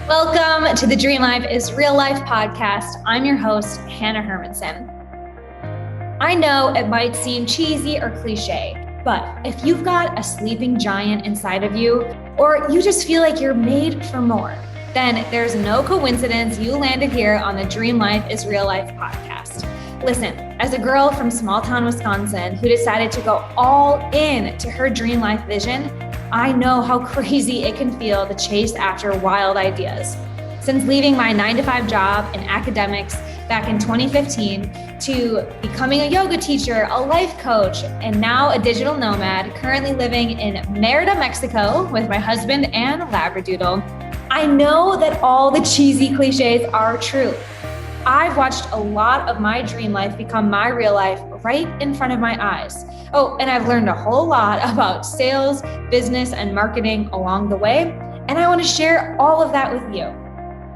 Welcome to the Dream Life is Real Life podcast. I'm your host, Hanna Hermanson. I know it might seem cheesy or cliche, but if you've got a sleeping giant inside of you, or you just feel like you're made for more, then there's no coincidence you landed here on the Dream Life is Real Life podcast. Listen, as a girl from small town Wisconsin who decided to go all in to her dream life vision, I know how crazy it can feel to chase after wild ideas. Since leaving my 9-to-5 job in academics back in 2015 to becoming a yoga teacher, a life coach, and now a digital nomad, currently living in Merida, Mexico with my husband and Labradoodle, I know that all the cheesy cliches are true. I've watched a lot of my dream life become my real life right in front of my eyes. Oh, and I've learned a whole lot about sales, business, and marketing along the way, and I want to share all of that with you.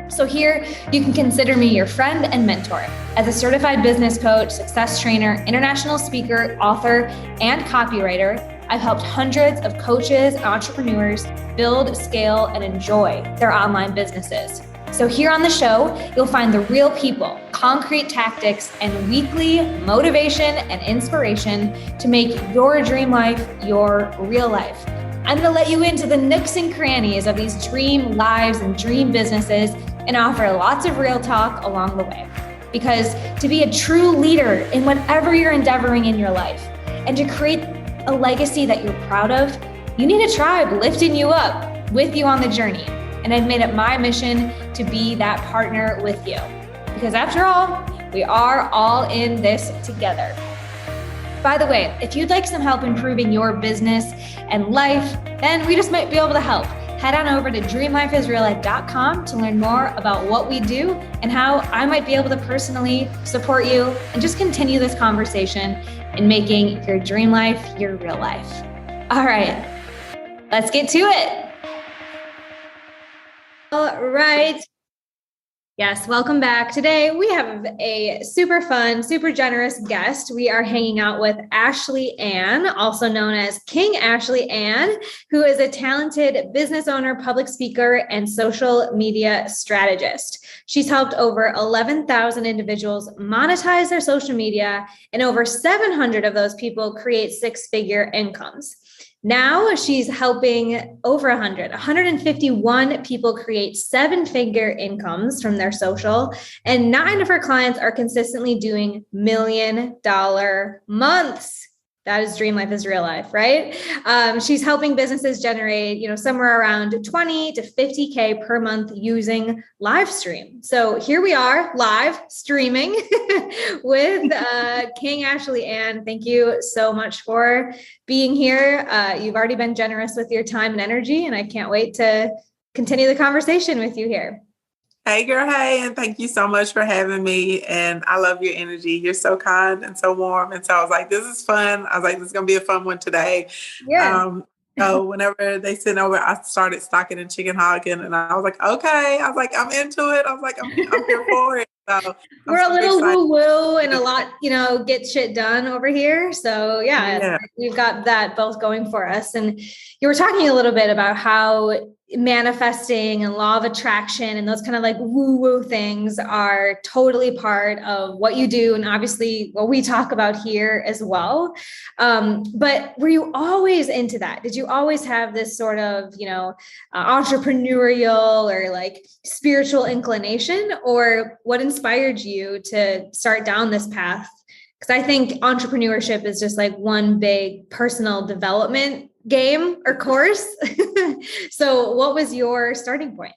So here, you can consider me your friend and mentor. As a certified business coach, success trainer, international speaker, author, and copywriter, I've helped hundreds of coaches and entrepreneurs build, scale, and enjoy their online businesses. So here on the show, you'll find the real people, concrete tactics, and weekly motivation and inspiration to make your dream life your real life. I'm going to let you into the nooks and crannies of these dream lives and dream businesses and offer lots of real talk along the way. Because to be a true leader in whatever you're endeavoring in your life and to create a legacy that you're proud of, you need a tribe lifting you up with you on the journey. And I've made it my mission to be that partner with you. Because after all, we are all in this together. By the way, if you'd like some help improving your business and life, then we just might be able to help. Head on over to dreamlifeisreallife.com to learn more about what we do and how I might be able to personally support you and just continue this conversation in making your dream life your real life. All right, let's get to it. All right. Yes, welcome back. Today we have a super fun, super generous guest. We are hanging out with Ashley Ann, also known as King Ashley Ann, who is a talented business owner, public speaker, and social media strategist. She's helped over 11,000 individuals monetize their social media, and over 700 of those people create six-figure incomes. Now she's helping over 151 people create seven-figure incomes from their social, and 9 of her clients are consistently doing $1 million months. That is Dream Life is Real Life, right? She's helping businesses generate, somewhere around 20 to 50K per month using Livestream. So here we are live streaming with King Ashley Ann. Thank you so much for being here. You've already been generous with your time and energy, and I can't wait to continue the conversation with you here. Hey girl, hey, and thank you so much for having me. And I love your energy. You're so kind and so warm. And so I was like, this is fun. I was like, this is going to be a fun one today. Yeah. So whenever they sent over, I started stocking and chicken hogging, and I was like, okay. I was like, I'm into it. I was like, I'm here for it. So we're a little woo-woo and a lot, get shit done over here. So yeah, we've got that both going for us. And you were talking a little bit about how manifesting and law of attraction and those kind of like woo-woo things are totally part of what you do. And obviously what we talk about here as well. But were you always into that? Did you always have this sort of, entrepreneurial or like spiritual inclination, or what inspired you to start down this path? Because I think entrepreneurship is just like one big personal development game or course. So what was your starting point?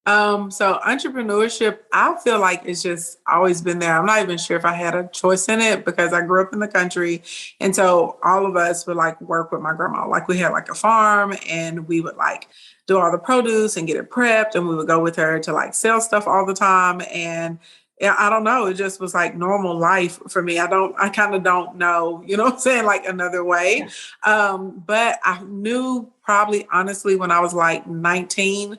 So entrepreneurship, I feel like it's just always been there. I'm not even sure if I had a choice in it because I grew up in the country. And so all of us would like work with my grandma. Like we had like a farm and we would like do all the produce and get it prepped. And we would go with her to like sell stuff all the time. And I don't know. It just was like normal life for me. I kind of don't know, what I'm saying? Like another way. But I knew probably honestly when I was like 19,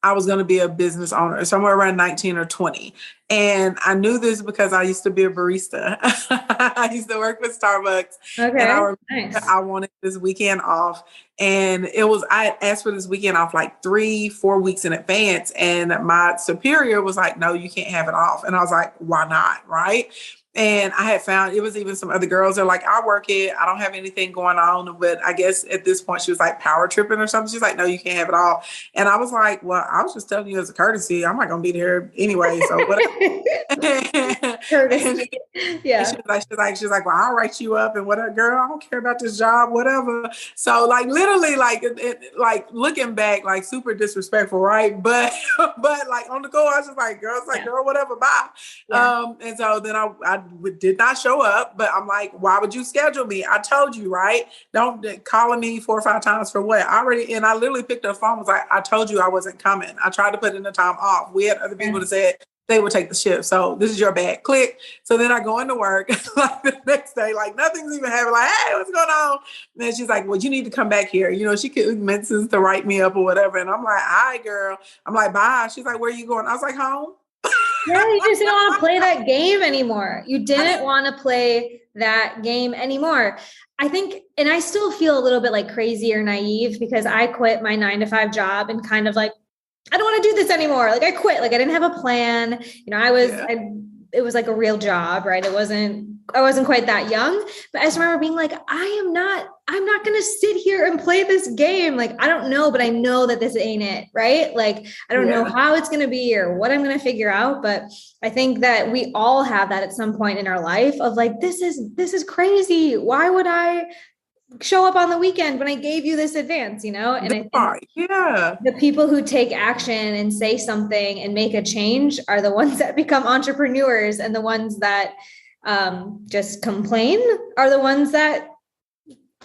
I was going to be a business owner somewhere around 19 or 20. And I knew this because I used to be a barista. I used to work with Starbucks. Okay. And I remember I wanted this weekend off. And I asked for this weekend off like 3-4 weeks in advance. And my superior was like, no, you can't have it off. And I was like, why not? Right. And I had found it was even some other girls that are like, I work it. I don't have anything going on. But I guess at this point she was like power tripping or something. She's like, no, you can't have it all. And I was like, well, I was just telling you as a courtesy. I'm not going to be there anyway. So whatever. Courtesy. Yeah. She's like, well, I'll write you up and whatever, girl. I don't care about this job, whatever. So like literally like like looking back, like super disrespectful, right? But like on the go, I was just like, girl, it's like, girl, whatever, bye. Yeah. And so then I did not show up, but I'm like, why would you schedule me? I told you, right? Don't calling me 4 or 5 times for what? I literally picked up the phone, was like, I told you I wasn't coming. I tried to put in the time off. We had other people that said they would take the shift. So this is your bad. Click. So then I go into work like the next day, like nothing's even happening. Like, hey, what's going on? And then she's like, well, you need to come back here. You know, she commences to write me up or whatever. And I'm like, all right, girl. I'm like, bye. She's like, where are you going? I was like, home. Yeah, you just didn't want to play that game anymore. You didn't want to play that game anymore. I think, and I still feel a little bit like crazy or naive because I quit my 9-to-5 job and kind of like, I don't want to do this anymore. Like I quit, like I didn't have a plan. You know, it was like a real job, right? I wasn't quite that young, but I just remember being like, I'm not going to sit here and play this game. Like, I don't know, but I know that this ain't it. Right. Like, I don't know how it's going to be or what I'm going to figure out. But I think that we all have that at some point in our life of like, this is crazy. Why would I show up on the weekend when I gave you this advance, you know? And I think the people who take action and say something and make a change are the ones that become entrepreneurs, and the ones that just complain are the ones that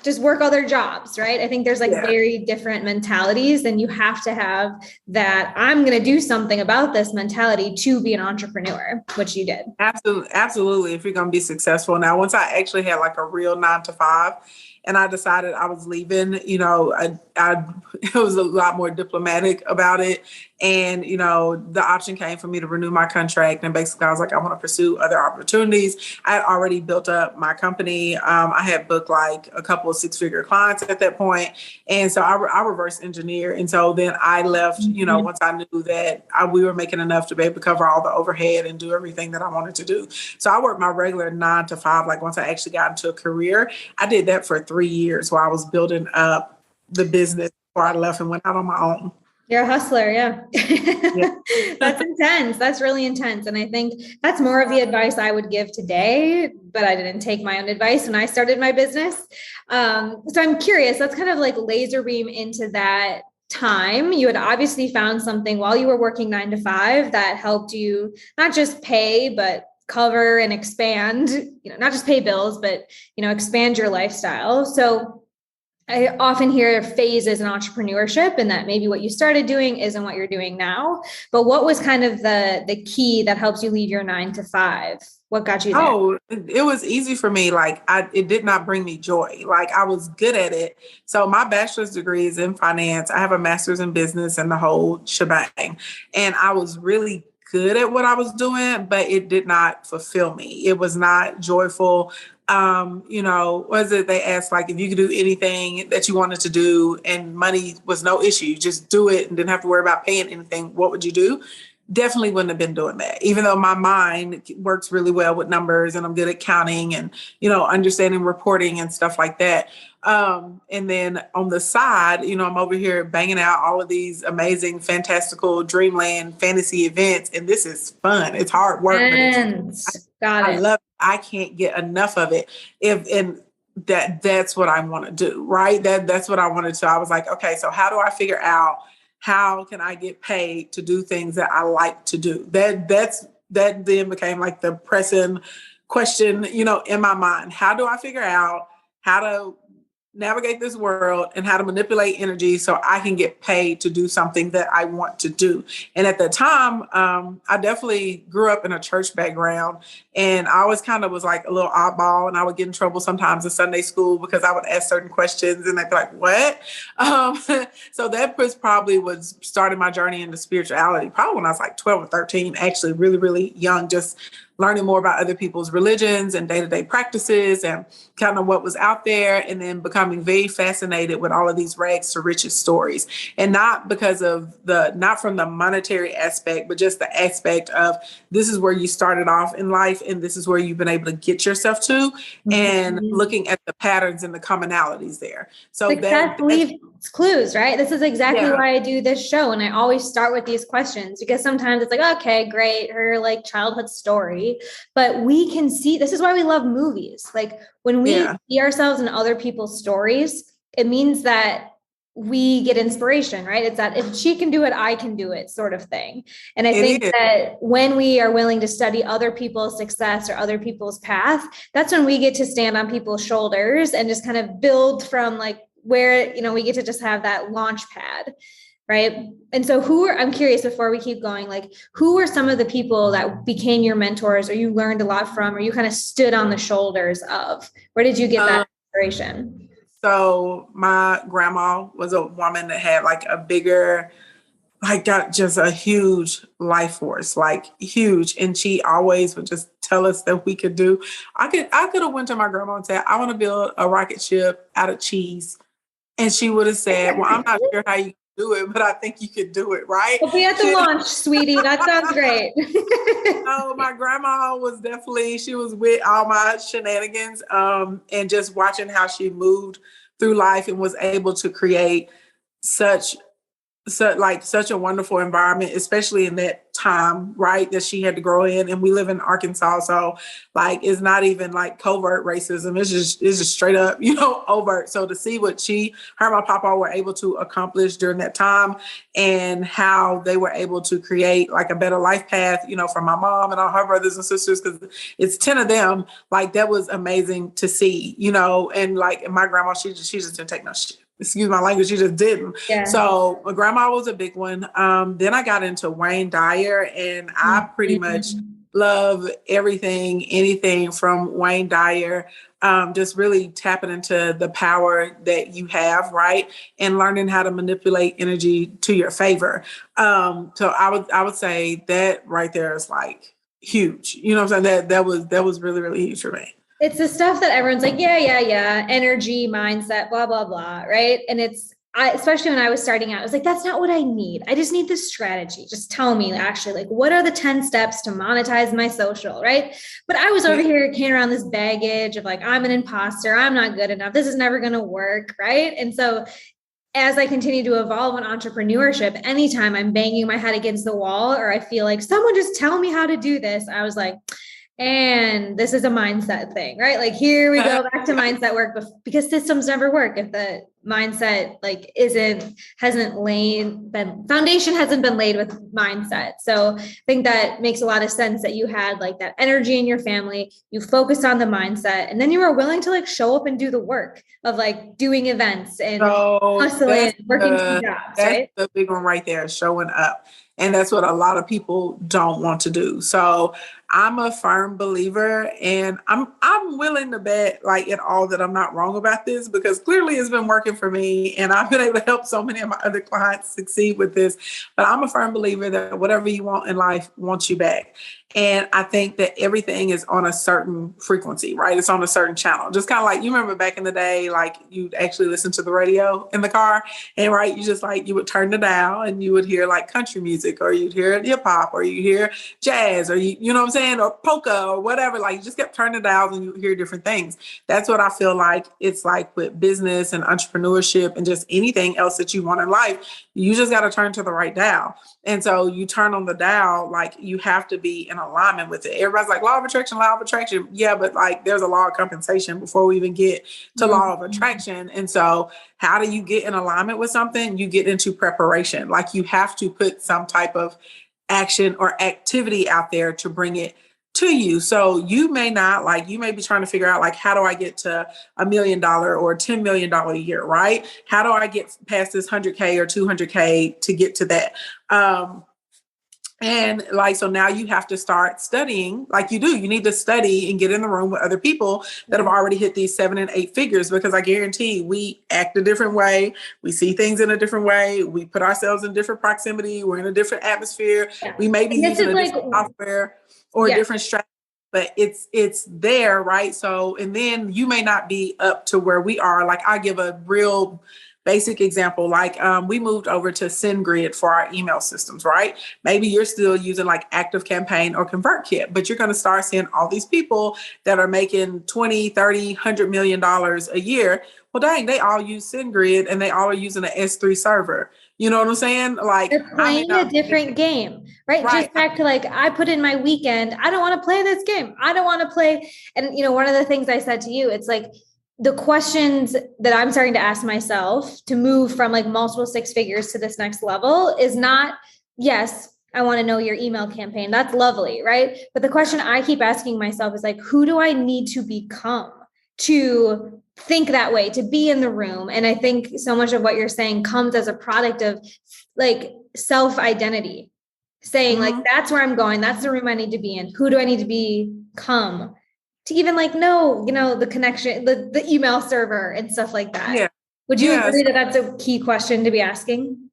just work other jobs, right? I think there's like very different mentalities, and you have to have that I'm going to do something about this mentality to be an entrepreneur, which you did. Absolutely. If you're going to be successful. Now, once I actually had like a real 9-to-5 and I decided I was leaving, you know, I was a lot more diplomatic about it. And, you know, the option came for me to renew my contract. And basically I was like, I want to pursue other opportunities. I had already built up my company. I had booked like a couple of 6-figure clients at that point. And so I reverse engineer. And so then I left, you know, once I knew that we were making enough to be able to cover all the overhead and do everything that I wanted to do. So I worked my regular 9-to-5. Like once I actually got into a career, I did that for 3 years while I was building up the business before I left and went out on my own. You're a hustler. Yeah. That's intense. That's really intense. And I think that's more of the advice I would give today, but I didn't take my own advice when I started my business. So I'm curious, let's kind of like laser beam into that time. You had obviously found something while you were working 9-to-5 that helped you not just pay, but cover and expand, you know, not just pay bills, but, you know, expand your lifestyle. So I often hear phases in entrepreneurship, and that maybe what you started doing isn't what you're doing now. But what was kind of the key that helps you leave your 9-to-5? What got you there? Oh, it was easy for me. Like it did not bring me joy. Like I was good at it. So my bachelor's degree is in finance. I have a master's in business and the whole shebang. And I was really good at what I was doing, but it did not fulfill me. It was not joyful. You know, they asked like if you could do anything that you wanted to do and money was no issue, you just do it and didn't have to worry about paying anything, what would you do? Definitely wouldn't have been doing that, even though my mind works really well with numbers and I'm good at counting and, you know, understanding reporting and stuff like that. And then on the side, you know, I'm over here banging out all of these amazing, fantastical dreamland fantasy events. And this is fun. It's hard work. I love it. I can't get enough of it. That's what I want to do, right? That's what I wanted to. I was like, okay, so how do I figure out how can I get paid to do things that I like to do? That then became like the pressing question, you know, in my mind. How do I figure out how to navigate this world and how to manipulate energy so I can get paid to do something that I want to do? And at the time, I definitely grew up in a church background, and I always kind of was like a little oddball, and I would get in trouble sometimes in Sunday school because I would ask certain questions and they'd be like, what? So that was probably started my journey into spirituality, probably when I was like 12 or 13, actually really, really young, just learning more about other people's religions and day-to-day practices and kind of what was out there, and then becoming very fascinated with all of these rags to riches stories. And not because of not from the monetary aspect, but just the aspect of this is where you started off in life and this is where you've been able to get yourself to, and looking at the patterns and the commonalities there. So success leaves clues, right? This is exactly why I do this show. And I always start with these questions, because sometimes it's like, okay, great, her like childhood story, but we can see, this is why we love movies. Like when we see ourselves in other people's stories, it means that we get inspiration, right? It's that if she can do it, I can do it sort of thing. And I think that when we are willing to study other people's success or other people's path, that's when we get to stand on people's shoulders and just kind of build from like where, you know, we get to just have that launch pad. Right. And so I'm curious, before we keep going, like who were some of the people that became your mentors or you learned a lot from, or you kind of stood on the shoulders of? Where did you get that inspiration? So my grandma was a woman that had like a bigger, like got just a huge life force, like huge. And she always would just tell us that we could do. I could have went to my grandma and said, I want to build a rocket ship out of cheese. And she would have said, well, I'm not sure how you do it, but I think you could do it, right? We'll be at the launch, sweetie. That sounds great. Oh, my grandma was definitely, she was with all my shenanigans, and just watching how she moved through life and was able to create such a wonderful environment, especially in that time, right, that she had to grow in. And we live in Arkansas, so like it's not even like covert racism. It's just straight up, you know, overt. So to see what her and my papa were able to accomplish during that time, and how they were able to create like a better life path, you know, for my mom and all her brothers and sisters, because it's 10 of them. Like that was amazing to see, you know. And like my grandma, she just didn't take no shit. Excuse my language, she just didn't. Yeah. So my grandma was a big one. Then I got into Dyer, and I pretty much love anything from Wayne Dyer. Just really tapping into the power that you have, right? And learning how to manipulate energy to your favor. So I would say that right there is like huge. You know what I'm saying? That was really, really huge for me. It's the stuff that everyone's like, yeah, energy, mindset, blah, blah, blah, right? And especially when I was starting out, I was like, that's not what I need. I just need this strategy. Just tell me actually, like, what are the 10 steps to monetize my social, right? But I was over here carrying around this baggage of like, I'm an imposter. I'm not good enough. This is never going to work, right? And so as I continue to evolve in entrepreneurship, anytime I'm banging my head against the wall, or I feel like someone just tell me how to do this, I was like, and this is a mindset thing, right? Like here we go back to mindset work, because systems never work if the mindset like foundation hasn't been laid with mindset. So I think that makes a lot of sense that you had like that energy in your family, you focused on the mindset, and then you were willing to like show up and do the work of like doing events and hustling, working 2 jobs, right? That's the big one right there, showing up. And that's what a lot of people don't want to do. So I'm a firm believer, and I'm willing to bet like at all that I'm not wrong about this, because clearly it's been working for me and I've been able to help so many of my other clients succeed with this. But I'm a firm believer that whatever you want in life wants you back. And I think that everything is on a certain frequency, right? It's on a certain channel. Just kind of like, you remember back in the day, like you'd actually listen to the radio in the car, and right, you just like, you would turn the dial and you would hear like country music, or you'd hear hip hop, or you hear jazz, or you know what I'm saying, or polka or whatever. Like you just kept turning the dials and you hear different things. That's what I feel like it's like with business and entrepreneurship and just anything else that you want in life. You just got to turn to the right dial. And so you turn on the dial, like you have to be in alignment with it. Everybody's like law of attraction. Yeah, but like there's a law of compensation before we even get to law of attraction. And so how do you get in alignment with something? You get into preparation. Like you have to put some type of action or activity out there to bring it to you. So you may be trying to figure out like, how do I get to $1 million or $10 million a year, right? How do I get past this 100K or 200K to get to that? And like, so now you have to start studying like you do. You need to study and get in the room with other people that have already hit these 7 and 8 figures, because I guarantee we act a different way. We see things in a different way. We put ourselves in different proximity. We're in a different atmosphere. We may be using a different software or a different strategy but it's there, right? So, and then you may not be up to where we are. Like, I give a real basic example. Like, we moved over to SendGrid for our email systems, right? Maybe you're still using like ActiveCampaign or ConvertKit, but you're going to start seeing all these people that are making 20, 30, $100 million a year. Well, dang, they all use SendGrid and they all are using an S3 server. You know what I'm saying? Like, they're playing a different game, right? Just back to like, I put in my weekend. I don't want to play this game. I don't want to play. And, one of the things I said to you, it's like, the questions that I'm starting to ask myself to move from like multiple six figures to this next level is not, yes, I want to know your email campaign. That's lovely, right? But the question I keep asking myself is like, who do I need to become to think that way, to be in the room? And I think so much of what you're saying comes as a product of like self-identity, saying like, that's where I'm going. That's the room I need to be in. Who do I need to become to even like know, the connection, the email server and stuff like that? Yeah. Would you agree that that's a key question to be asking?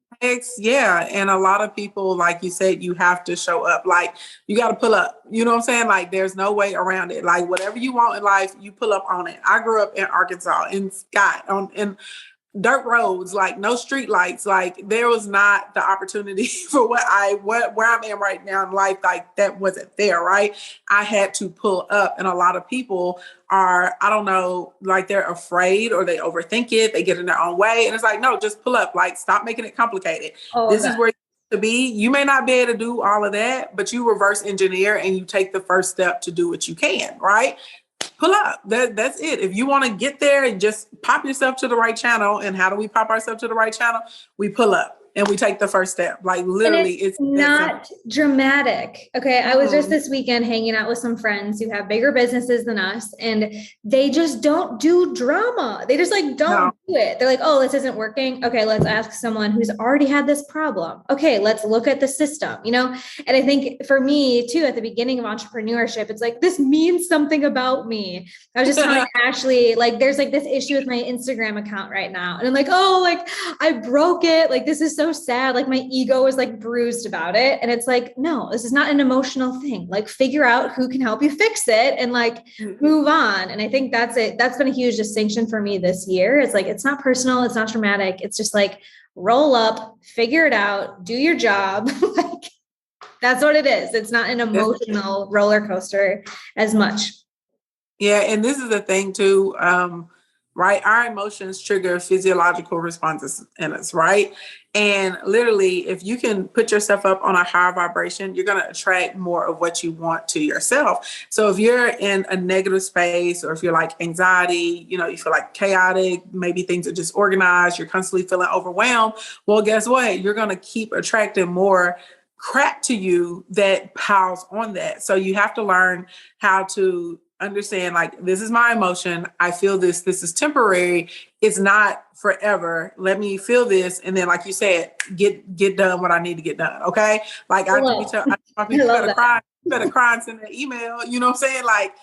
Yeah. And a lot of people, like you said, you have to show up. Like, you got to pull up. You know what I'm saying? Like, there's no way around it. Like, whatever you want in life, you pull up on it. I grew up in Arkansas, in Scott, in dirt roads, like no street lights. Like, there was not the opportunity for where I'm in right now in life. Like, that wasn't there, right? I had to pull up. And a lot of people are, I don't know, like they're afraid or they overthink it. They get in their own way. And it's like, no, just pull up. Like, stop making it complicated. This is where you need to be. You may not be able to do all of that, but you reverse engineer and you take the first step to do what you can, right? Pull up. That's it. If you want to get there, and just pop yourself to the right channel. And how do we pop ourselves to the right channel? We pull up and we take the first step. Like, literally, it's not dramatic. Okay. I was just this weekend hanging out with some friends who have bigger businesses than us, and they just don't do drama. They just like don't do it. They're like, oh, this isn't working. Okay, let's ask someone who's already had this problem. Okay, let's look at the system, And I think for me too, at the beginning of entrepreneurship, it's like, this means something about me. I was just telling Ashley, like, there's like this issue with my Instagram account right now. And I'm like, oh, like I broke it. Like, this is so sad. Like, my ego is like bruised about it. And it's like, no, this is not an emotional thing. Like, figure out who can help you fix it and like move on. And I think that's it. That's been a huge distinction for me this year. It's like, it's not personal. It's not dramatic. It's just like, roll up, figure it out, do your job. Like, that's what it is. It's not an emotional roller coaster as much. Yeah. And this is the thing too, right? Our emotions trigger physiological responses in us, right? And literally, if you can put yourself up on a higher vibration, you're going to attract more of what you want to yourself. So if you're in a negative space, or if you're like anxiety, you feel like chaotic, maybe things are disorganized, you're constantly feeling overwhelmed. Well, guess what? You're going to keep attracting more crap to you that piles on that. So you have to learn how to understand, like, this is my emotion. I feel this. This is temporary. It's not forever. Let me feel this. And then, like you said, get done what I need to get done. Okay. Like, I tell my people, you better cry and send an email. You know what I'm saying? Like,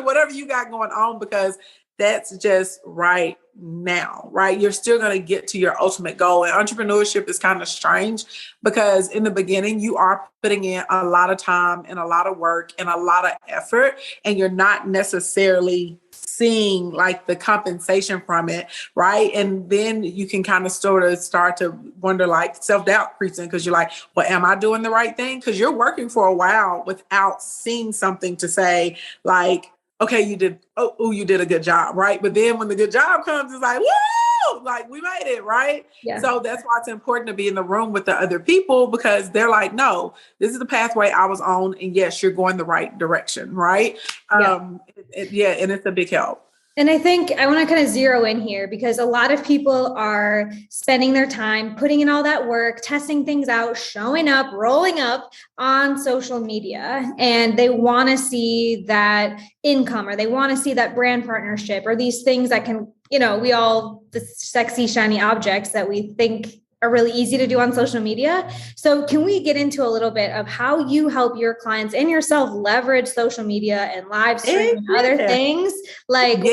whatever you got going on, because that's just right now, right? You're still going to get to your ultimate goal. And entrepreneurship is kind of strange, because in the beginning, you are putting in a lot of time and a lot of work and a lot of effort, and you're not necessarily seeing like the compensation from it, right? And then you can kind of start to wonder, like, self-doubt creeps in, because you're like, well, am I doing the right thing? Because you're working for a while without seeing something to say, like, okay, you did a good job, right? But then when the good job comes, it's like, woo, like, we made it, right? Yeah. So that's why it's important to be in the room with the other people, because they're like, no, this is the pathway I was on, and yes, you're going the right direction, right? And it's a big help. And I think I want to kind of zero in here, because a lot of people are spending their time putting in all that work, testing things out, showing up, rolling up on social media, and they want to see that income, or they want to see that brand partnership, or these things that can, the sexy, shiny objects that we think are really easy to do on social media. So can we get into a little bit of how you help your clients and yourself leverage social media and live stream and other things? Like,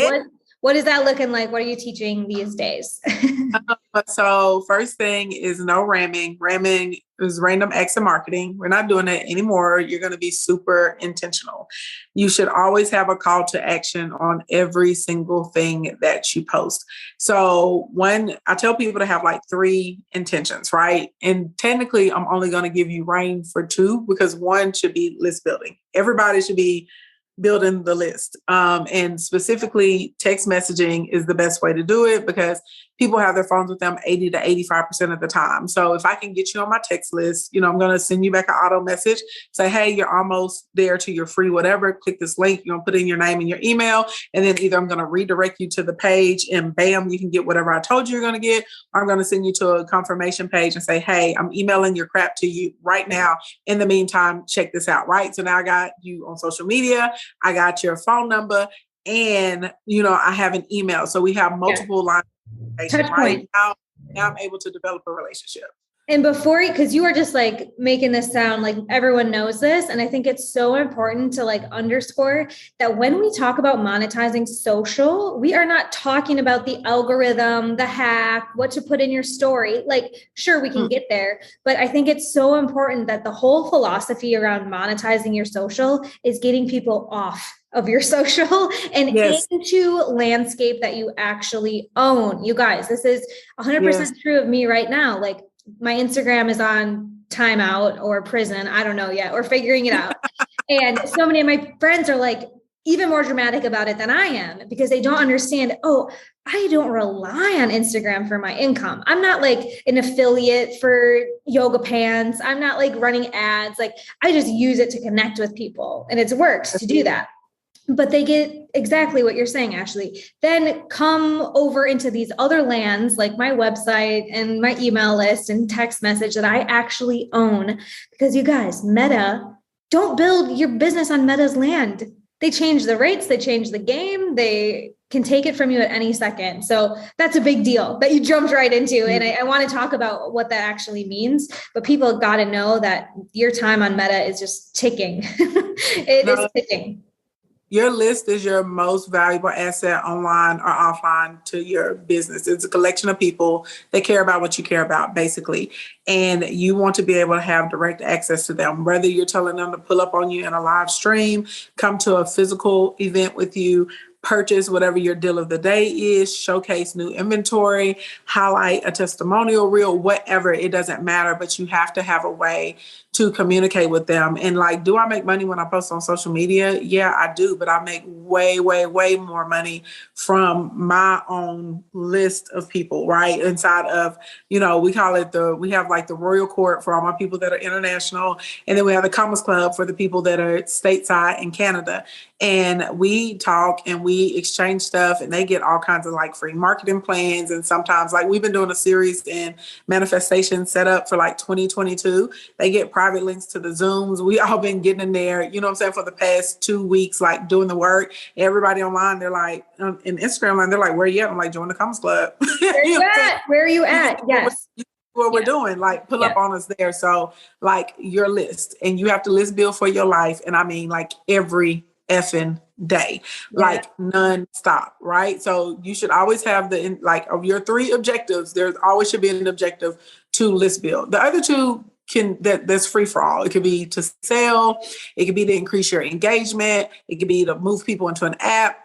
what is that looking like? What are you teaching these days? But so first thing is no ramming. Ramming is random acts of marketing. We're not doing that anymore. You're going to be super intentional. You should always have a call to action on every single thing that you post. So I tell people to have like 3 intentions, right? And technically I'm only going to give you rein for 2 because 1 should be list building. Everybody should be building the list. And specifically text messaging is the best way to do it because people have their phones with them 80 to 85% of the time. So if I can get you on my text list, I'm going to send you back an auto message, say, hey, you're almost there to your free whatever, click this link, you're going to put in your name and your email. And then either I'm going to redirect you to the page and bam, you can get whatever I told you you're going to get, or I'm going to send you to a confirmation page and say, hey, I'm emailing your crap to you right now. In the meantime, check this out, right? So now I got you on social media, I got your phone number, and, I have an email. So we have multiple lines. Touch right point. now I'm able to develop a relationship. And before, because you are just like making this sound like everyone knows this. And I think it's so important to like underscore that when we talk about monetizing social, we are not talking about the algorithm, the hack, what to put in your story. Like, sure, we can get there, but I think it's so important that the whole philosophy around monetizing your social is getting people off of your social and into landscape that you actually own. You guys, this is 100% true of me right now. Like, my Instagram is on timeout or prison. I don't know yet, or figuring it out. And so many of my friends are like even more dramatic about it than I am because they don't understand. Oh, I don't rely on Instagram for my income. I'm not like an affiliate for yoga pants. I'm not like running ads. Like, I just use it to connect with people, and it's worked to do that. But they get exactly what you're saying, Ashley. Then come over into these other lands like my website and my email list and text message that I actually own. Because you guys, Meta, don't build your business on Meta's land. They change the rates, they change the game, they can take it from you at any second. So that's a big deal that you jumped right into. And I want to talk about what that actually means. But people got to know that your time on Meta is just ticking. It is ticking. Your list is your most valuable asset online or offline to your business. It's a collection of people that care about what you care about, basically. And you want to be able to have direct access to them, whether you're telling them to pull up on you in a live stream, come to a physical event with you, purchase whatever your deal of the day is, showcase new inventory, highlight a testimonial reel, whatever, it doesn't matter, but you have to have a way to communicate with them. And like, do I make money when I post on social media? Yeah, I do, but I make way, way, way more money from my own list of people, right? Inside of, we call it we have like the Royal Court for all my people that are international. And then we have the Commerce Club for the people that are stateside in Canada. And we talk and we exchange stuff, and they get all kinds of like free marketing plans. And sometimes like we've been doing a series in manifestation set up for like 2022. They get private links to the Zooms. We all been getting in there, you know what I'm saying, for the past 2 weeks, like doing the work. Everybody online, they're like, in Instagram line, they're like, where you at? I'm like, join the Commerce Club. Where you at? Where are you at? Yes. What we're doing, like pull up on us there. So like your list, and you have to list build for your life. And I mean like every effing day, like non-stop, right? So you should always have of your 3 objectives, there always should be an objective to list build. The other 2 that's free for all. It could be to sell, it could be to increase your engagement, it could be to move people into an app.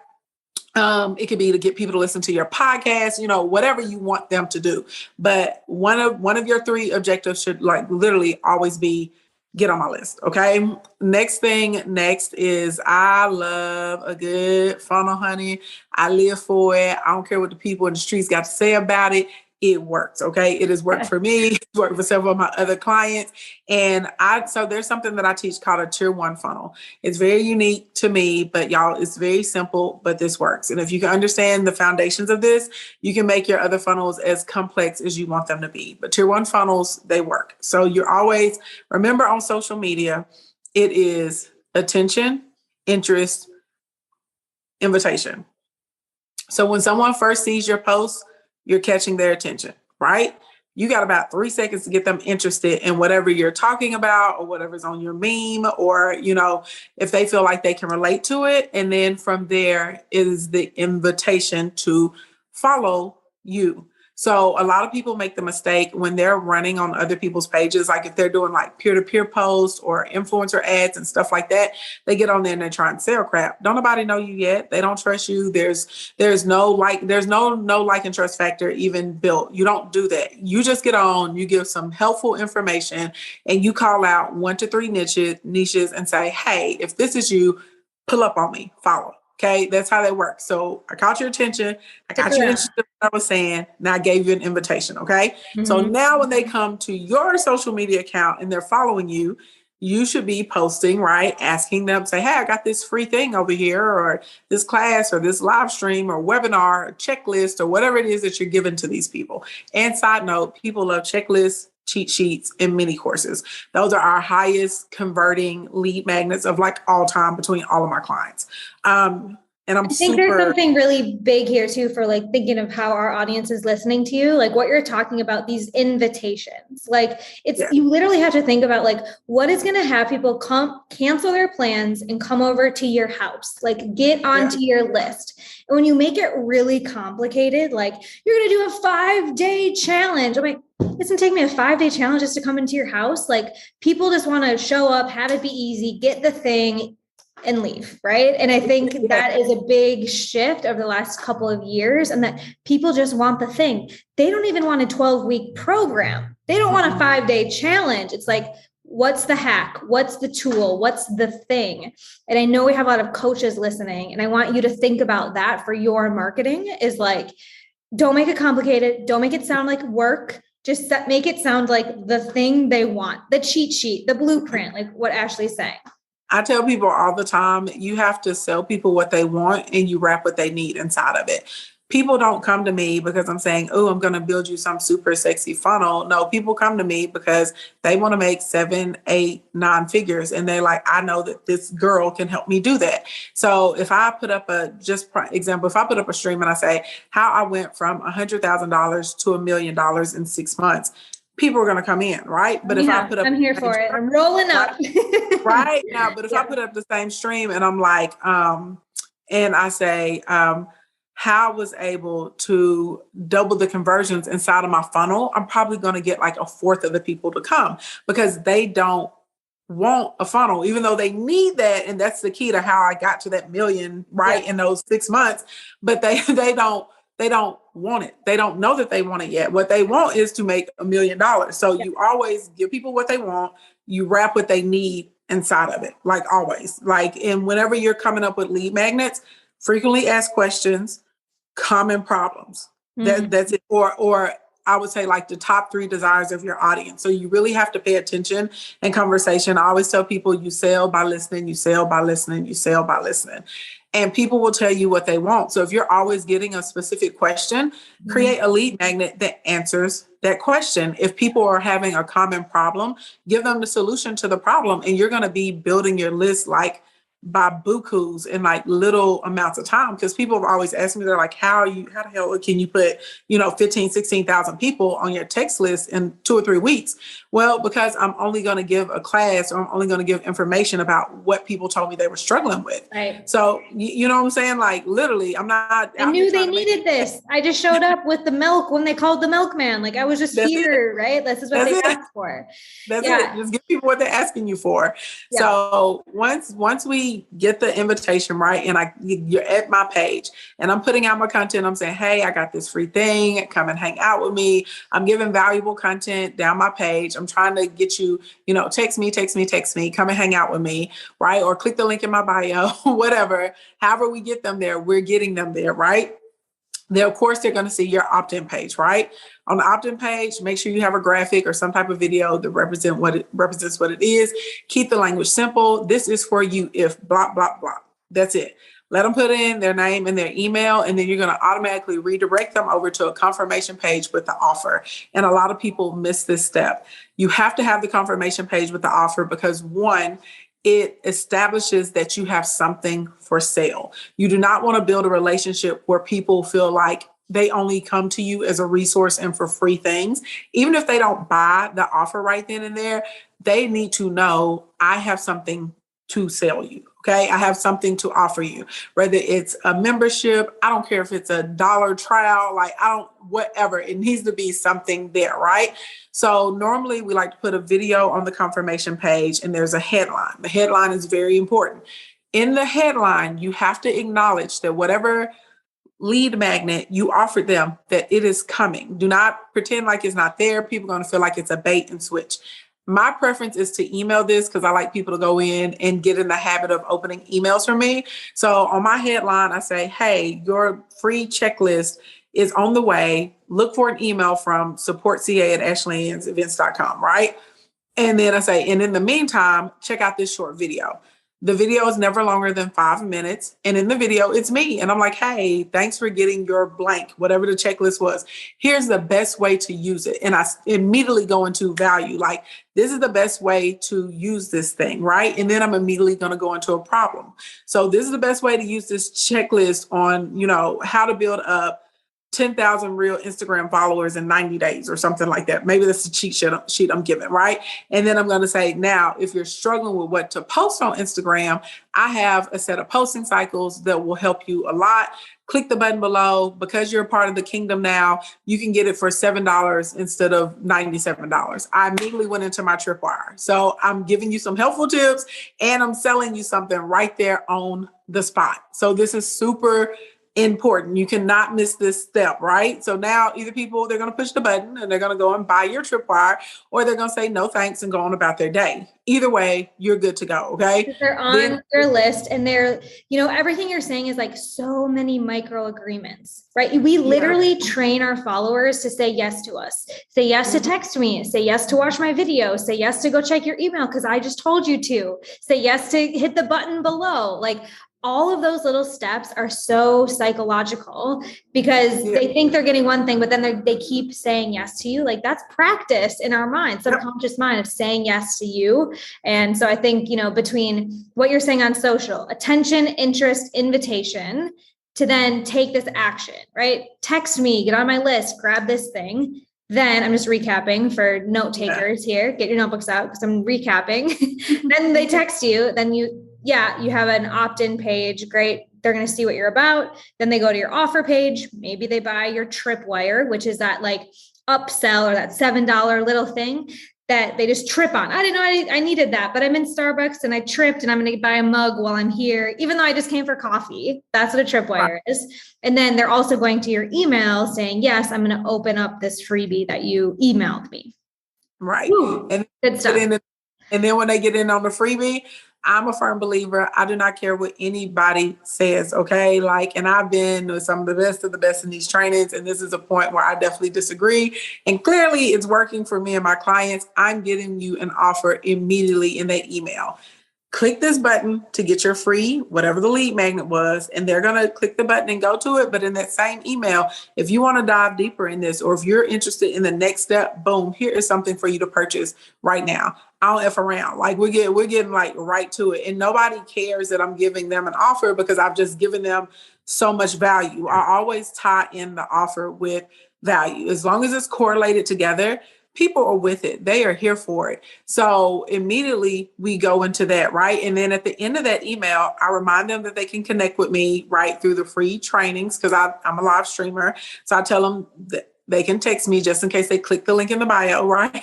It could be to get people to listen to your podcast, whatever you want them to do. But one of your 3 objectives should like literally always be get on my list. Okay. Next is I love a good funnel, honey. I live for it. I don't care what the people in the streets got to say about it. It works. Okay. It has worked for me. It's worked for several of my other clients. And so there's something that I teach called a tier 1 funnel. It's very unique to me, but y'all, it's very simple, but this works. And if you can understand the foundations of this, you can make your other funnels as complex as you want them to be. But tier 1 funnels, they work. So you're always, remember on social media, it is attention, interest, invitation. So when someone first sees your post, you're catching their attention, right? You got about 3 seconds to get them interested in whatever you're talking about or whatever's on your meme, or, if they feel like they can relate to it. And then from there is the invitation to follow you. So a lot of people make the mistake when they're running on other people's pages, like if they're doing like peer-to-peer posts or influencer ads and stuff like that, they get on there and they're trying to sell crap. Don't nobody know you yet. They don't trust you. There's no like and trust factor even built. You don't do that. You just get on, you give some helpful information, and you call out 1 to 3 niches and say, hey, if this is you, pull up on me, follow. Okay, that's how that works. So I caught your attention. I got you interested in what I was saying. Now I gave you an invitation. Okay. Mm-hmm. So now when they come to your social media account and they're following you, you should be posting, right? Asking them, say, hey, I got this free thing over here, or this class, or this live stream, or webinar, or checklist, or whatever it is that you're giving to these people. And side note, people love checklists, cheat sheets, and mini courses. Those are our highest converting lead magnets of like all time between all of my clients. And I think there's something really big here too, for like thinking of how our audience is listening to you, like what you're talking about, these invitations, like you literally have to think about like, what is going to have people cancel their plans and come over to your house, like get onto your list. And when you make it really complicated, like you're going to do a 5-day challenge. I'm like, it doesn't take me a 5-day challenge just to come into your house. Like people just want to show up, have it be easy, get the thing and leave. Right. And I think that is a big shift over the last couple of years, and that people just want the thing. They don't even want a 12-week program. They don't want a 5-day challenge. It's like, what's the hack? What's the tool? What's the thing? And I know we have a lot of coaches listening, and I want you to think about that for your marketing is like, don't make it complicated. Don't make it sound like work. Just make it sound like the thing they want, the cheat sheet, the blueprint, like what Ashley's saying. I tell people all the time, you have to sell people what they want and you wrap what they need inside of it. People don't come to me because I'm saying, oh, I'm going to build you some super sexy funnel. No, people come to me because they want to make 7, 8, 9 figures. And they're like, I know that this girl can help me do that. So if I put up if I put up a stream and I say how I went from $100,000 to $1 million in 6 months, people are going to come in, right? But if I put up, I'm here for it. I'm rolling up. Right now, but if I put up the same stream and I'm like, and I say, how I was able to double the conversions inside of my funnel, I'm probably going to get like 1/4 of the people to come because they don't want a funnel, even though they need that. And that's the key to how I got to that million, right? In those 6 months, but they don't want it. They don't know that they want it yet. What they want is to make $1 million. So you always give people what they want. You wrap what they need inside of it, like always. Like, and whenever you're coming up with lead magnets, frequently asked questions, common problems. That's it. Or I would say like the top 3 desires of your audience. So you really have to pay attention in conversation. I always tell people you sell by listening, you sell by listening, you sell by listening. And people will tell you what they want. So if you're always getting a specific question, create a lead magnet that answers that question. If people are having a common problem, give them the solution to the problem. And you're going to be building your list like by bukus in like little amounts of time. Because people have always asked me, they're like, how the hell can you put, 15, 16,000 people on your text list in 2 or 3 weeks? Well, because I'm only going to give a class, or I'm only going to give information about what people told me they were struggling with. Right. So, you know what I'm saying? Like literally, I knew they needed this. I just showed up with the milk when they called the milkman. Like I was just here, right? This is what they asked for. That's it. Just give people what they're asking you for. Yeah. So once we get the invitation, right, and you're at my page and I'm putting out my content, I'm saying, hey, I got this free thing. Come and hang out with me. I'm giving valuable content down my page. I'm trying to get you, text me, come and hang out with me, right? Or click the link in my bio, whatever. However we get them there, we're getting them there, right? Of course, they're going to see your opt-in page, right? On the opt-in page, make sure you have a graphic or some type of video that represents what it is. Keep the language simple. This is for you if blah, blah, blah. That's it. Let them put in their name and their email, and then you're going to automatically redirect them over to a confirmation page with the offer. And a lot of people miss this step. You have to have the confirmation page with the offer because, one, it establishes that you have something for sale. You do not want to build a relationship where people feel like they only come to you as a resource and for free things. Even if they don't buy the offer right then and there, they need to know I have something to sell you. Okay. I have something to offer you, whether it's a membership. I don't care if it's a dollar trial, whatever. It needs to be something there. Right. So normally we like to put a video on the confirmation page and there's a headline. The headline is very important. In the headline, you have to acknowledge that whatever lead magnet you offered them, that it is coming. Do not pretend like it's not there. People are going to feel like it's a bait and switch. My preference is to email this because I like people to go in and get in the habit of opening emails from me. So on my headline, I say, hey, your free checklist is on the way. Look for an email from supportca@ashleyann'sevents.com, right? And then I say, and in the meantime, check out this short video. The video is never longer than 5 minutes. And in the video, it's me. And I'm like, hey, thanks for getting your blank, whatever the checklist was. Here's the best way to use it. And I immediately go into value. Like, this is the best way to use this thing, right? And then I'm immediately going to go into a problem. So this is the best way to use this checklist on, how to build up 10,000 real Instagram followers in 90 days or something like that. Maybe that's the cheat sheet I'm giving, right? And then I'm going to say, now, if you're struggling with what to post on Instagram, I have a set of posting cycles that will help you a lot. Click the button below. Because you're a part of the kingdom now, you can get it for $7 instead of $97. I immediately went into my tripwire. So I'm giving you some helpful tips and I'm selling you something right there on the spot. So this is super important. You cannot miss this step, right? So now either they're going to push the button and they're going to go and buy your tripwire, or they're going to say no thanks and go on about their day. Either way, you're good to go. Okay. They're on their list and they're, everything you're saying is like so many micro agreements, right? We literally train our followers to say yes to us, say yes to text me, say yes to watch my video, say yes to go check your email because I just told you to, say yes to hit the button below. Like, all of those little steps are so psychological because they think they're getting one thing, but then they keep saying yes to you. Like, that's practice in our mind, subconscious mind, of saying yes to you. And so I think, between what you're saying on social, attention, interest, invitation, to then take this action, right? Text me, get on my list, grab this thing. Then I'm just recapping for note takers here. Get your notebooks out because I'm recapping. Then they text you. Then you have an opt-in page. Great. They're going to see what you're about. Then they go to your offer page. Maybe they buy your tripwire, which is that like upsell or that $7 little thing that they just trip on. I didn't know I needed that, but I'm in Starbucks and I tripped and I'm going to buy a mug while I'm here, even though I just came for coffee. That's what a tripwire is. And then they're also going to your email saying, yes, I'm going to open up this freebie that you emailed me. Right. Ooh, and good stuff. And then when they get in on the freebie, I'm a firm believer. I do not care what anybody says. Okay. And I've been with some of the best in these trainings. And this is a point where I definitely disagree. And clearly it's working for me and my clients. I'm getting you an offer immediately in that email. Click this button to get your free, whatever the lead magnet was, and they're going to click the button and go to it. But in that same email, if you want to dive deeper in this, or if you're interested in the next step, boom, here is something for you to purchase right now. I don't F around. We're getting right to it. And nobody cares that I'm giving them an offer because I've just given them so much value. I always tie in the offer with value. As long as it's correlated together, people are with it. They are here for it. So immediately we go into that, right? And then at the end of that email, I remind them that they can connect with me right through the free trainings because I'm a live streamer. So I tell them that they can text me just in case they click the link in the bio, right?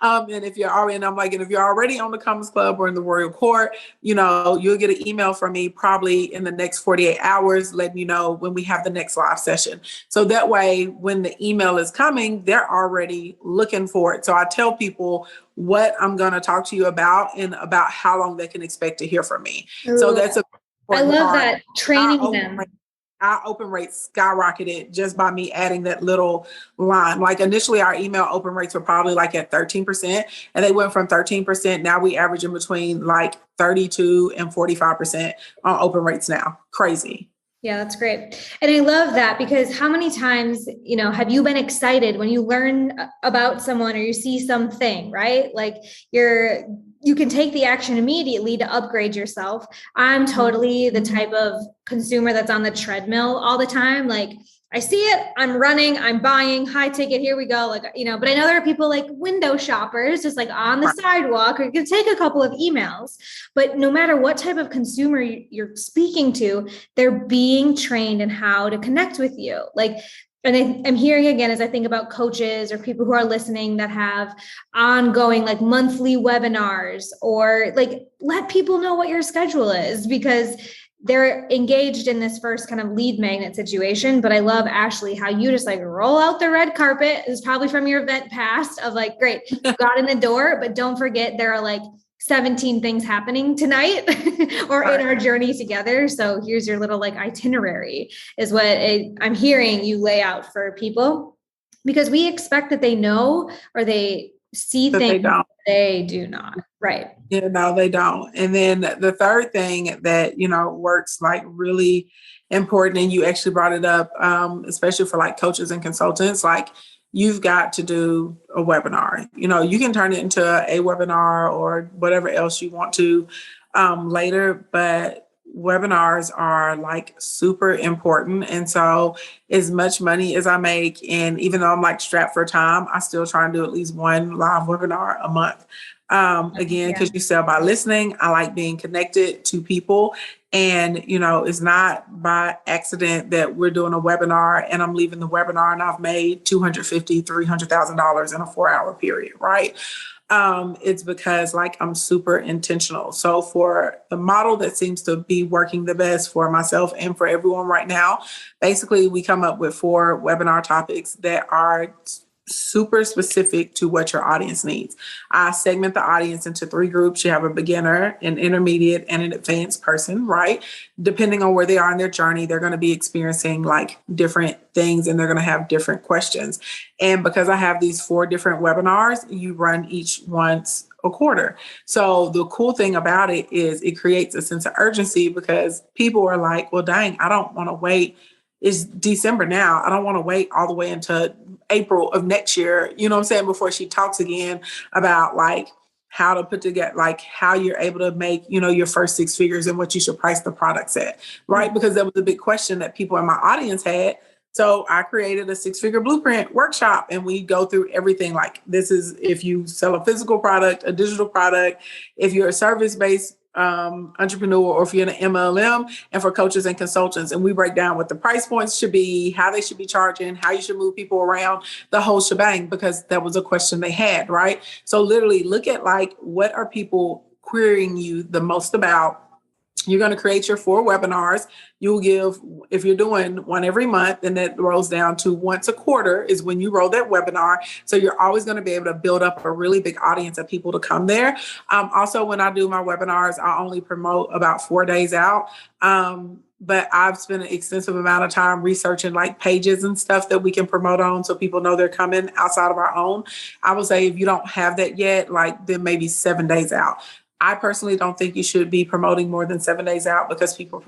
And if you're already on the Commons Club or in the Royal Court, you'll get an email from me probably in the next 48 hours, letting you know when we have the next live session. So that way, when the email is coming, they're already looking for it. So I tell people what I'm going to talk to you about and about how long they can expect to hear from me. Ooh, so that's I love that, training them. Our open rates skyrocketed just by me adding that little line. Initially our email open rates were probably at 13%, and they went from 13%. Now we average in between 32 and 45% on open rates now. Crazy. Yeah, that's great. And I love that because how many times, have you been excited when you learn about someone or you see something, right? You can take the action immediately to upgrade yourself. I'm totally the type of consumer that's on the treadmill all the time. I see it, I'm running, I'm buying, high ticket, here we go. Like, you know, but I know there are people like window shoppers, just like on the sidewalk, or you can take a couple of emails, but no matter what type of consumer you're speaking to, they're being trained in how to connect with you. Like, and I'm hearing again, as I think about coaches or people who are listening that have ongoing like monthly webinars, or like let people know what your schedule is, because they're engaged in this first kind of lead magnet situation. But I love, Ashley, how you just like roll out the red carpet. It's probably from your event past of like, great, got in the door, but don't forget there are like 17 things happening tonight or in our journey together. So here's your little like itinerary is what I'm hearing you lay out for people, because we expect that they know or they see but things they do not. Right. Yeah, no, they don't. And then the third thing that, you know, works like really important, and you actually brought it up, especially for like coaches and consultants, like you've got to do a webinar. You know, you can turn it into a webinar or whatever else you want to later, but webinars are like super important. And so as much money as I make, and even though I'm like strapped for time, I still try and do at least one live webinar a month. Again, because you sell by listening, I like being connected to people. And, you know, it's not by accident that we're doing a webinar and I'm leaving the webinar and I've made $250,000, $300,000 in a 4-hour period, right? It's because like I'm super intentional. So for the model that seems to be working the best for myself and for everyone right now, basically we come up with 4 webinar topics that are super specific to what your audience needs. I segment the audience into 3 groups. You have a beginner, an intermediate, and an advanced person, right? Depending on where they are in their journey, they're going to be experiencing like different things and they're going to have different questions. And because I have these 4 different webinars, you run each once a quarter. So the cool thing about it is it creates a sense of urgency, because people are like, well, dang, I don't want to wait. It's December now. I don't want to wait all the way into April of next year, you know what I'm saying, before she talks again about like how to put together, like how you're able to make, you know, your first 6 figures and what you should price the products at, right? Because that was a big question that people in my audience had. So I created a 6-figure blueprint workshop, and we go through everything. Like, this is if you sell a physical product, a digital product, if you're a service-based entrepreneur, or if you're in an MLM, and for coaches and consultants. And we break down what the price points should be, how they should be charging, how you should move people around, the whole shebang, because that was a question they had, right? So literally look at like, what are people querying you the most about? You're going to create your 4 webinars. You'll give, if you're doing one every month, then that rolls down to once a quarter is when you roll that webinar. So you're always going to be able to build up a really big audience of people to come there. Also, when I do my webinars, I only promote about 4 days out. But I've spent an extensive amount of time researching like pages and stuff that we can promote on, so people know they're coming outside of our own. I would say if you don't have that yet, like then maybe 7 days out. I personally don't think you should be promoting more than 7 days out, because people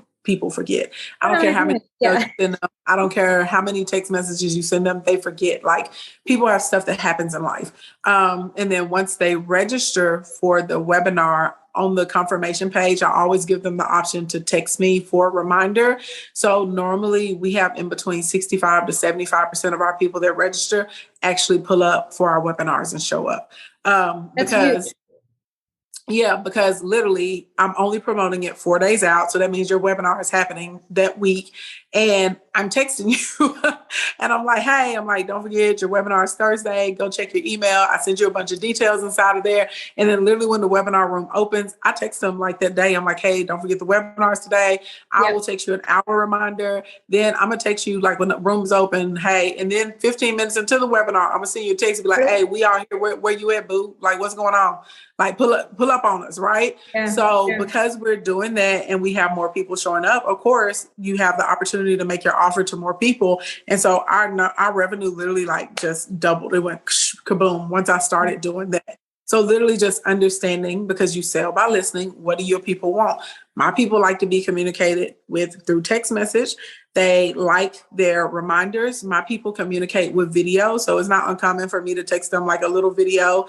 forget. I don't care how many you send them. I don't care how many text messages you send them. They forget. Like, people have stuff that happens in life. And then once they register for the webinar, on the confirmation page, I always give them the option to text me for a reminder. So normally we have in between 65 to 75% of our people that register actually pull up for our webinars and show up. Because literally I'm only promoting it 4 days out. So that means your webinar is happening that week. And I'm texting you and I'm like, hey, don't forget your webinar is Thursday. Go check your email. I send you a bunch of details inside of there. And then literally when the webinar room opens, I text them like that day. I'm like, hey, don't forget the webinars today. I will text you an hour reminder. Then I'm going to text you like when the room's open. Hey, and then 15 minutes into the webinar, I'm going to send you a text and be like, hey, we all here. Where you at, boo? Like, what's going on? Like, pull up on us, right? Because we're doing that and we have more people showing up, of course, you have the opportunity to make your offer to more people. And so our revenue literally like just doubled. It went kaboom once I started doing that. So literally just understanding, because you sell by listening, what do your people want? My people like to be communicated with through text message. They like their reminders. My people communicate with video. So it's not uncommon for me to text them like a little video,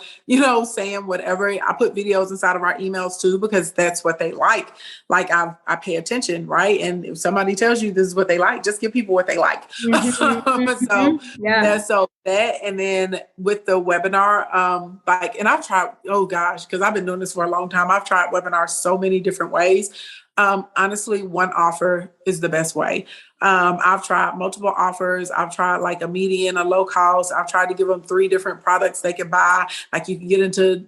saying whatever. I put videos inside of our emails too, because that's what they like. Like I pay attention, right? And if somebody tells you this is what they like, just give people what they like. So that, and then with the webinar, and I've tried, oh gosh, because I've been doing this for a long time. I've tried webinars so many different ways. Honestly, one offer is the best way. I've tried multiple offers. I've tried like a median, a low cost. I've tried to give them 3 different products they can buy. Like you can get into,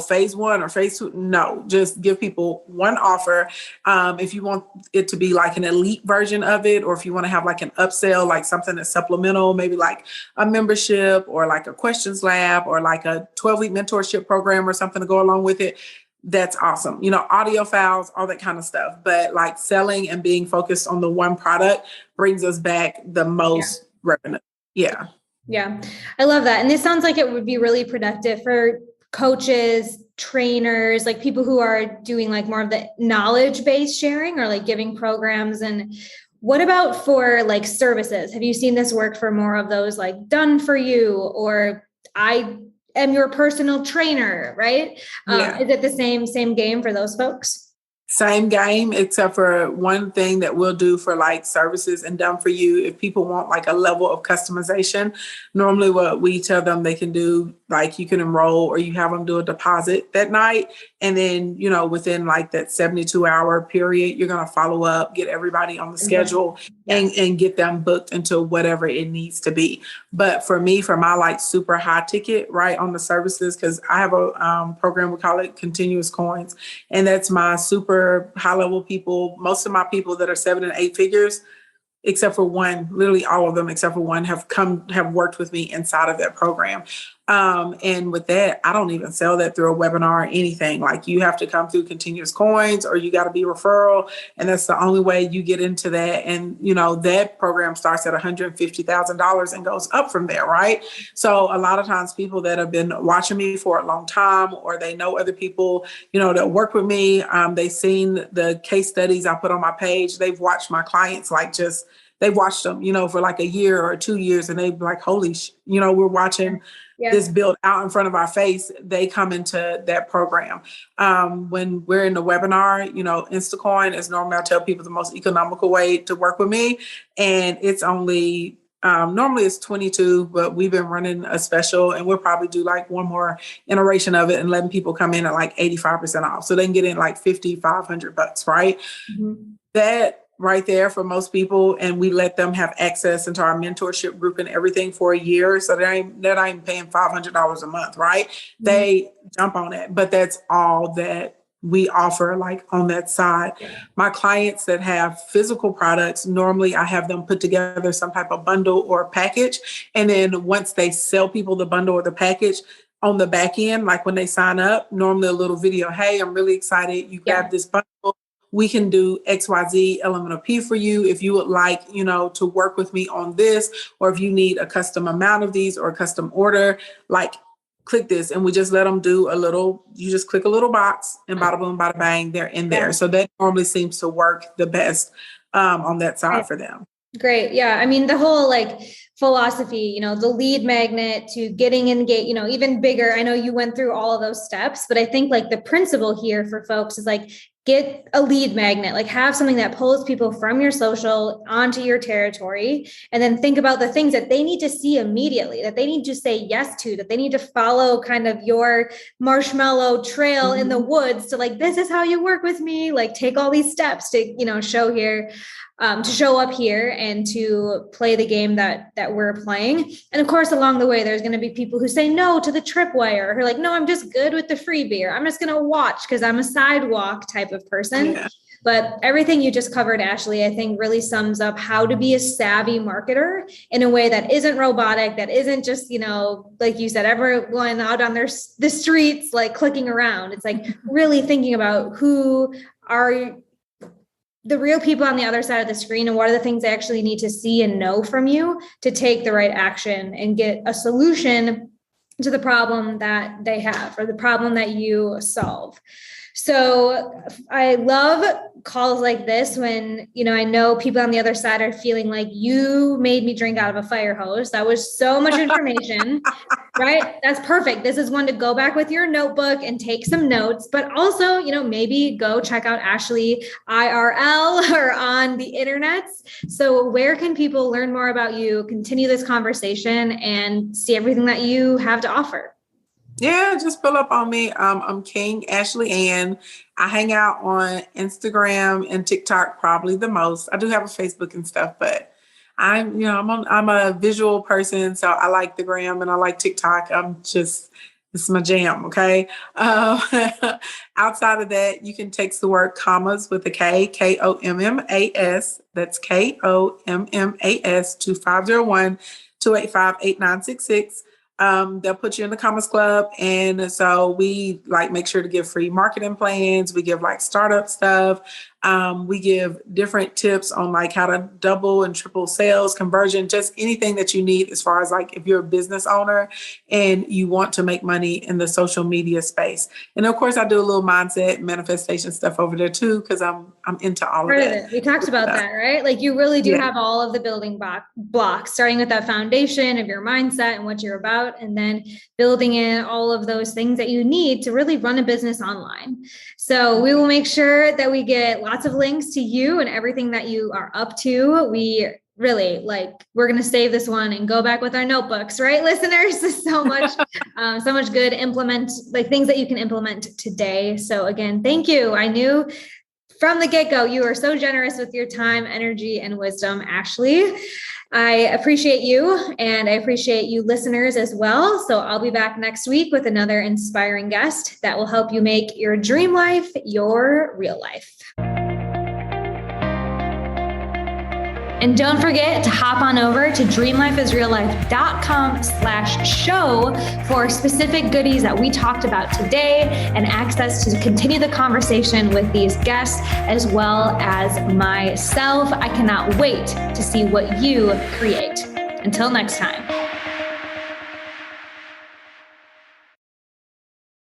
phase 1 or phase 2. No, just give people one offer. If you want it to be like an elite version of it, or if you want to have like an upsell, like something that's supplemental, maybe like a membership or like a questions lab or like a 12-week mentorship program or something to go along with it. That's awesome. Audio files, all that kind of stuff. But like selling and being focused on the one product brings us back the most revenue. Yeah. Yeah. I love that. And this sounds like it would be really productive for coaches, trainers, like people who are doing like more of the knowledge-based sharing or like giving programs. And what about for like services? Have you seen this work for more of those like done for you, or I am your personal trainer, right? Is it the same game for those folks? Same game, except for one thing that we'll do for like services and done for you. If people want like a level of customization, normally what we tell them they can do, like you can enroll or you have them do a deposit that night. And then, within like that 72-hour period, you're going to follow up, get everybody on the schedule and get them booked into whatever it needs to be. But for me, for my like super high ticket, right, on the services, because I have a program, we call it Continuous Coins. And that's my super high level people. Most of my people that are 7 and 8 figures, except for one, literally all of them except for one have worked with me inside of that program. And with that, I don't even sell that through a webinar or anything. Like you have to come through Continuous Coins or you got to be referral. And that's the only way you get into that. And, that program starts at $150,000 and goes up from there. Right. So a lot of times people that have been watching me for a long time, or they know other people, that work with me, they've seen the case studies I put on my page. They've watched my clients, they've watched them, for like a year or 2 years, and they'd be like, holy, we're watching this build out in front of our face. They come into that program. When we're in the webinar, Instacoin is normally, I tell people, the most economical way to work with me. And it's only, normally it's 22, but we've been running a special, and we'll probably do like one more iteration of it and letting people come in at like 85% off. So they can get in like $500, right? Mm-hmm. That right there for most people. And we let them have access into our mentorship group and everything for a year. So they're not even paying $500 a month, right? Mm-hmm. They jump on it, but that's all that we offer like on that side. Yeah. My clients that have physical products, normally I have them put together some type of bundle or package. And then once they sell people the bundle or the package, on the back end, like when they sign up, normally a little video, hey, I'm really excited. You grabbed this bundle. We can do XYZ element of P for you. If you would like, to work with me on this, or if you need a custom amount of these or a custom order, like click this. And we just let them do you just click a little box and bada boom, bada bang, they're in there. So that normally seems to work the best on that side for them. Great. Yeah. I mean, the whole like philosophy, the lead magnet to getting engaged, even bigger. I know you went through all of those steps, but I think like the principle here for folks is like, get a lead magnet, like have something that pulls people from your social onto your territory, and then think about the things that they need to see immediately, that they need to say yes to, that they need to follow kind of your marshmallow trail in the woods to like, this is how you work with me, like take all these steps to, show here. To show up here and to play the game that we're playing. And of course, along the way, there's going to be people who say no to the tripwire, who are like, no, I'm just good with the freebie, or I'm just going to watch because I'm a sidewalk type of person. Yeah. But everything you just covered, Ashley, I think really sums up how to be a savvy marketer in a way that isn't robotic, that isn't just, like you said, everyone out on the streets, like clicking around. It's like really thinking about who are the real people on the other side of the screen, and what are the things they actually need to see and know from you to take the right action and get a solution to the problem that they have or the problem that you solve. So I love calls like this when, I know people on the other side are feeling like you made me drink out of a fire hose. That was so much information, right? That's perfect. This is one to go back with your notebook and take some notes, but also, maybe go check out Ashley IRL or on the internet. So where can people learn more about you, continue this conversation, and see everything that you have to offer? Yeah, just pull up on me. I'm King Ashley Ann. I hang out on Instagram and TikTok probably the most. I do have a Facebook and stuff, but I'm a visual person, so I like the gram and I like TikTok. This is my jam. Okay. Outside of that, you can text the word commas with a K, KOMMAS. That's KOMMAS to 501-285-8966. They'll put you in the Commerce Club. And so we make sure to give free marketing plans. We give startup stuff. We give different tips on how to double and triple sales, conversion, just anything that you need as far as if you're a business owner and you want to make money in the social media space. And of course I do a little mindset manifestation stuff over there too, because I'm into all of that. We talked about that, right? You really do have all of the building blocks, starting with that foundation of your mindset and what you're about, and then building in all of those things that you need to really run a business online. So we will make sure that we get lots of links to you and everything that you are up to. We really we're going to save this one and go back with our notebooks, right? Listeners, so much good things that you can implement today. So again, thank you. I knew from the get-go, you are so generous with your time, energy, and wisdom, Ashley. I appreciate you, and I appreciate you listeners as well. So I'll be back next week with another inspiring guest that will help you make your dream life your real life. And don't forget to hop on over to dreamlifeisreallife.com/show for specific goodies that we talked about today and access to continue the conversation with these guests as well as myself. I cannot wait to see what you create. Until next time.